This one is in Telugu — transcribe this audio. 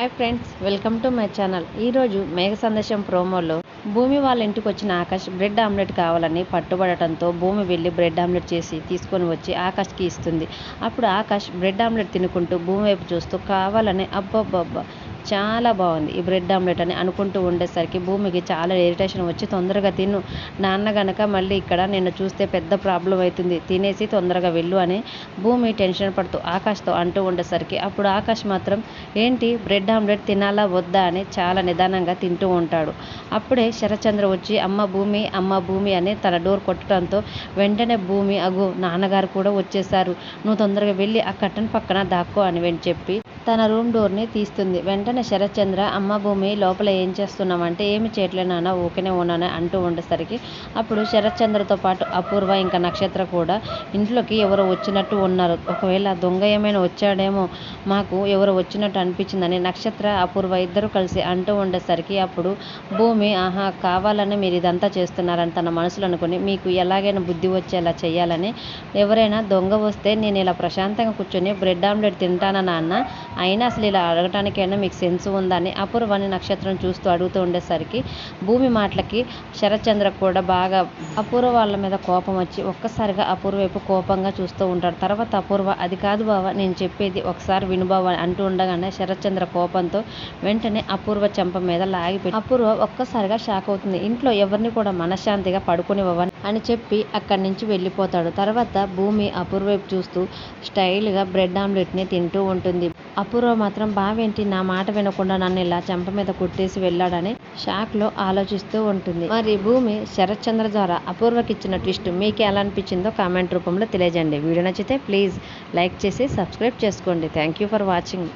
Hi friends, welcome to my channel. ఈరోజు మేఘ సందేశం ప్రోమోలో భూమి వాళ్ళ ఇంటికి వచ్చిన ఆకాష్ బ్రెడ్ ఆమ్లెట్ కావాలని పట్టుబడటంతో భూమి వెళ్ళి బ్రెడ్ ఆమ్లెట్ చేసి తీసుకొని వచ్చి ఆకాష్కి ఇస్తుంది. అప్పుడు ఆకాష్ బ్రెడ్ ఆమ్లెట్ తినుకుంటూ భూమి వైపు చూస్తూ కావాలని అబ్బబ్బబ్బా చాలా బాగుంది ఈ బ్రెడ్ ఆమ్లెట్ అని అనుకుంటూ ఉండేసరికి భూమికి చాలా ఇరిటేషన్ వచ్చి తొందరగా తిను, నాన్న గనక మళ్ళీ ఇక్కడ నిన్ను చూస్తే పెద్ద ప్రాబ్లం అవుతుంది, తినేసి తొందరగా వెళ్ళు అని భూమి టెన్షన్ పడుతూ ఆకాష్తో అంటూ ఉండేసరికి అప్పుడు ఆకాష్ మాత్రం ఏంటి బ్రెడ్ ఆమ్లెట్ తినాలా వద్దా అని చాలా నిదానంగా తింటూ ఉంటాడు. అప్పుడే శరత్చంద్ర వచ్చి అమ్మ భూమి అని తన డోర్ కొట్టడంతో వెంటనే భూమి అగు నాన్నగారు కూడా వచ్చేసారు, నువ్వు తొందరగా వెళ్ళి ఆ కట్టన్ పక్కన దాక్కో అని చెప్పి తన రూమ్ డోర్ని తీస్తుంది. వెంటనే శరత్చంద్ర అమ్మ భూమి లోపల ఏం చేస్తున్నామంటే ఏమి చేయట్లేదు నాన్న ఓకేనే ఉన్నాను అంటూ ఉండేసరికి అప్పుడు శరత్చంద్రతో పాటు అపూర్వ ఇంకా నక్షత్ర కూడా ఇంట్లోకి ఎవరో వచ్చినట్టు ఉన్నారు. ఒకవేళ దొంగ ఏమైనా వచ్చాడేమో మాకు ఎవరో వచ్చినట్టు అనిపించిందని నక్షత్ర అపూర్వ ఇద్దరు కలిసి అంటూ ఉండేసరికి అప్పుడు భూమి ఆహా కావాలని మీరు ఇదంతా చేస్తున్నారని తన మనసులో అనుకుని మీకు ఎలాగైనా బుద్ధి వచ్చేలా చేయాలని ఎవరైనా దొంగ వస్తే నేను ఇలా ప్రశాంతంగా కూర్చొని బ్రెడ్ ఆమ్లెట్ తింటానా నాన్న, అయినా అసలు ఇలా అడగటానికైనా మీకు సెన్స్ ఉందని అపూర్వని నక్షత్రం చూస్తూ అడుగుతూ ఉండేసరికి భూమి మాటలకి శరత్చంద్ర కూడా బాగా అపూర్వ వాళ్ళ మీద కోపం వచ్చి ఒక్కసారిగా అపూర్వ వైపు కోపంగా చూస్తూ ఉంటాడు. తర్వాత అపూర్వ అది కాదు బావ నేను చెప్పేది ఒకసారి వినుబావ అంటూ ఉండగానే శరత్చంద్ర కోపంతో వెంటనే అపూర్వ చెంప మీద లాగిపెట్టి అపూర్వ ఒక్కసారిగా షాక్ అవుతుంది. ఇంట్లో ఎవరిని కూడా మనశ్శాంతిగా పడుకునివ్వని అని చెప్పి అక్కడి నుంచి వెళ్ళిపోతాడు. తర్వాత భూమి అపూర్వ వైపు చూస్తూ స్టైల్గా బ్రెడ్ ఆమ్లెట్ని తింటూ ఉంటుంది. అపూర్వ మాత్రం బావేంటి నా మాట వినకుండా నన్ను ఇలా చెంప మీద కొట్టేసి వెళ్ళాడని షాక్లో ఆలోచిస్తూ ఉంటుంది. మరి భూమి శరత్చంద్ర ద్వారా అపూర్వకి ఇచ్చిన ట్విస్ట్ మీకు ఎలా అనిపించిందో కామెంట్ రూపంలో తెలియజేయండి. వీడియో నచ్చితే ప్లీజ్ లైక్ చేసి సబ్స్క్రైబ్ చేసుకోండి. Thank you for watching.